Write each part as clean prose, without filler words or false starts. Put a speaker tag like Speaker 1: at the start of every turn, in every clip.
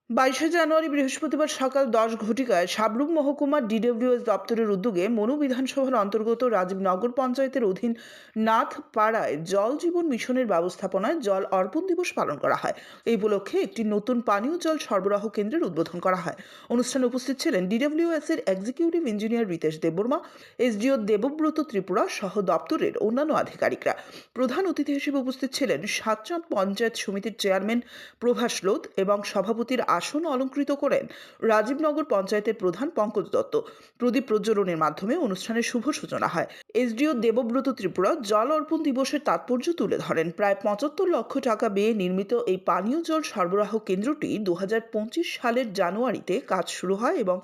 Speaker 1: 22শে জানুয়ারি বৃহস্পতিবার সকাল 10 ঘটিকায় সাবরুম মহকুমার ডিডব্লিউএস দপ্তরের উদ্যোগে মনু বিধানসভার অন্তর্গত রাজীবনগর পঞ্চায়েতের অধীন নাথপাড়ায় জল জীবন মিশনের ব্যবস্থাপনায় জল অর্পণ দিবস পালন করা হয়। এই উপলক্ষে একটি নতুন পানীয় জল সরবরাহ কেন্দ্রের উদ্বোধন করা হয়। অনুষ্ঠানে উপস্থিত ছিলেন ডিডব্লিউএস এর executive engineer Ritesh Debbarma, SDO Debabrata Tripura সহ দপ্তরের অন্যান্য আধিকারিকরা। প্রধান অতিথি হিসেবে উপস্থিত ছিলেন সাতচাঁদ পঞ্চায়েত সমিতির চেয়ারম্যান প্রভাস লোধ এবং সভাপতির আসন অলঙ্কৃত করেন রাজীবনগর পঞ্চায়েতের প্রধান পঙ্কজ দত্ত। প্রদীপ প্রজ্বলনের মাধ্যমে অনুষ্ঠানের শুভ সূচনা হয়। এসডিও দেবব্রত ত্রিপুরা জল অর্পণ দিবসের তাৎপর্য তুলে ধরেন। প্রায় 75 লক্ষ টাকা ব্যয়ে নির্মিত এই পানীয় জল সরবরাহ কেন্দ্রটি 2025 সালের জানুয়ারিতে কাজ শুরু হয় এবং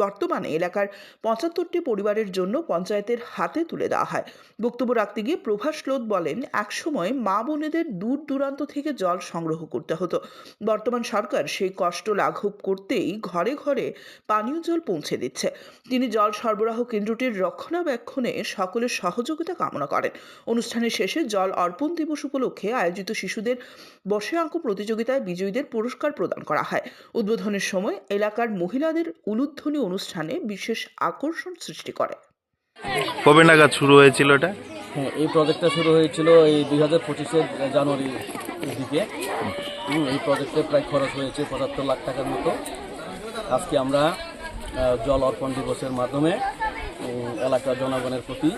Speaker 1: বর্তমানে এলাকার 75টি পরিবারের জন্য পঞ্চায়েতের হাতে তুলে দেওয়া হয়। বক্তব্য রাখতে গিয়ে প্রভাস লোধ বলেন, একসময় মা বোনেদের দূর দূরান্ত থেকে জল সংগ্রহ করতে হতো। বর্তমান সরকার সেই কষ্ট লাঘব করতেই ঘরে ঘরে পানীয় জল পৌঁছে দিচ্ছে। তিনি জল সরবরাহ কেন্দ্রটির রক্ষণাবেক্ষণে সকলের সহযোগিতা কামনা করেন। অনুষ্ঠানের শেষে জল অর্পণ দিবস উপলক্ষে আয়োজিত শিশুদের বসে আঁকো প্রতিযোগিতায় বিজয়ীদের পুরস্কার প্রদান করা হয়। উদ্বোধনের সময় এলাকার মহিলাদের উলুধ্বনি অনুষ্ঠানে বিশেষ আকর্ষণ সৃষ্টি করে।
Speaker 2: কবে নাগাদ শুরু হয়েছিল এটা?
Speaker 3: হ্যাঁ, এই প্রজেক্টটা শুরু হয়েছিল এই 2025 জানুয়ারির দিকে। এই প্রজেক্টে প্রায় খরচ হয়েছে 75 লাখ টাকার মতো। আজকে আমরা জল অর্পণ দিবসের মাধ্যমে এলাকার জনগণের প্রতি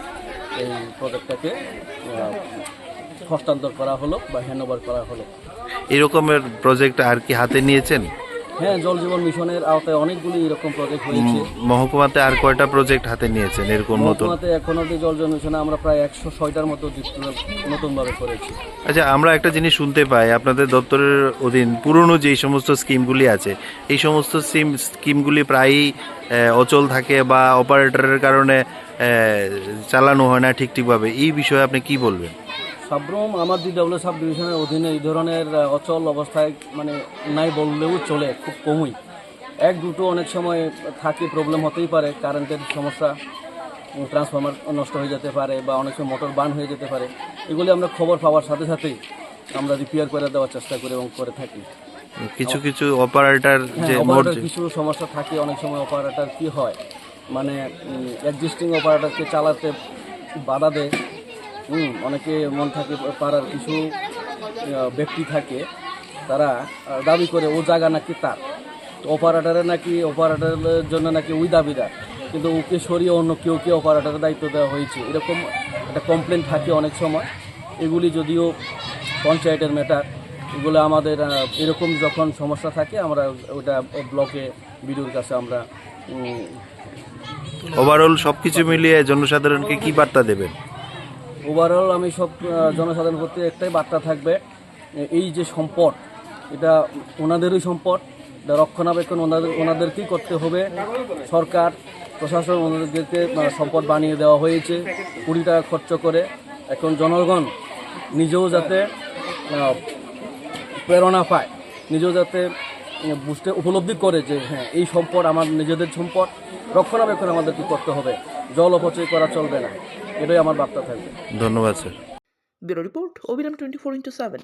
Speaker 3: এই প্রজেক্টটাকে হস্তান্তর করা হলো বা হ্যান্ডওভার করা হলো।
Speaker 2: এরকমের প্রজেক্ট আর কি হাতে নিয়েছেন?
Speaker 3: হ্যাঁ, জল জীবন মিশনের আওতায় অনেকগুলি এরকম প্রজেক্ট হয়েছে।
Speaker 2: মহকুমাতে আর কয়টা প্রজেক্ট হাতে নিয়েছেন এরকম নতুন?
Speaker 3: মহকুমাতে এখন অবধি জল জীবন মিশনে আমরা প্রায় 106টার মতো নতুনভাবে করেছি।
Speaker 2: আচ্ছা, আমরা একটা জিনিস শুনতে পাই, আপনাদের দপ্তরের অধীন পুরনো যেই সমস্ত স্কিমগুলি আছে, এই সমস্ত স্কিমগুলি প্রায়ই অচল থাকে বা অপারেটরের কারণে চালানো হয় না ঠিকভাবে। এই বিষয়ে আপনি কি বলবেন?
Speaker 3: সাবরুম আমার ডিডব্লিউ সাব ডিভিশনের অধীনে এই ধরনের অচল অবস্থায় মানে নাই বললেও চলে, খুব কমই। এক দুটো অনেক সময় থাকে, প্রবলেম হতেই পারে, কারেন্টের সমস্যা, ট্রান্সফরমার নষ্ট হয়ে যেতে পারে বা অনেক সময় মোটর বার্ন হয়ে যেতে পারে। এগুলি আমরা খবর পাওয়ার সাথে সাথেই আমরা রিপেয়ার করে দেওয়ার চেষ্টা করি এবং করে থাকি।
Speaker 2: কিছু কিছু অপারেটর
Speaker 3: কিছু সমস্যা থাকে, অনেক সময় অপারেটর কি হয় মানে এক্সিস্টিং অপারেটরকে চালাতে বাধা দেয়। অনেকে মন থাকে, পাড়ার কিছু ব্যক্তি থাকে, তারা দাবি করে ও জায়গা নাকি তার, অপারেটরের জন্য নাকি ওই দাবিদার, কিন্তু ওকে সরিয়ে অন্য কেউ অপারেটরের দায়িত্ব দেওয়া হয়েছে, এরকম একটা কমপ্লেন থাকে অনেক সময়। এগুলি যদিও পঞ্চায়েতের ম্যাটার, এগুলো আমাদের এরকম যখন সমস্যা থাকে আমরা ওটা ব্লকে বিডিওর কাছে আমরা
Speaker 2: ওভারঅল সব কিছু মিলিয়ে জনসাধারণকে কি বার্তা দেবেন?
Speaker 3: ওভারঅল আমি সব জনসাধারণ করতে একটাই বার্তা থাকবে, এই যে সম্পদ, এটা ওনাদেরই সম্পদ, এটা রক্ষণাবেক্ষণ ওনাদেরকেই করতে হবে। সরকার প্রশাসন ওনাদেরকে সম্পদ বানিয়ে দেওয়া হয়েছে 20 টাকা খরচ করে। এখন জনগণ নিজেও যাতে প্রেরণা পায়, নিজেও যাতে বুঝতে উপলব্ধি করে যে হ্যাঁ, এই সম্পদ আমার নিজেদের সম্পদ, রক্ষণাবেক্ষণ আমাদেরকে করতে হবে, জল অপচয় করা চলবে না। এটাই আমার বার্তা থাকবে।
Speaker 2: ধন্যবাদ স্যার।
Speaker 1: ব্যুরো রিপোর্ট, অবিরাম 24x7।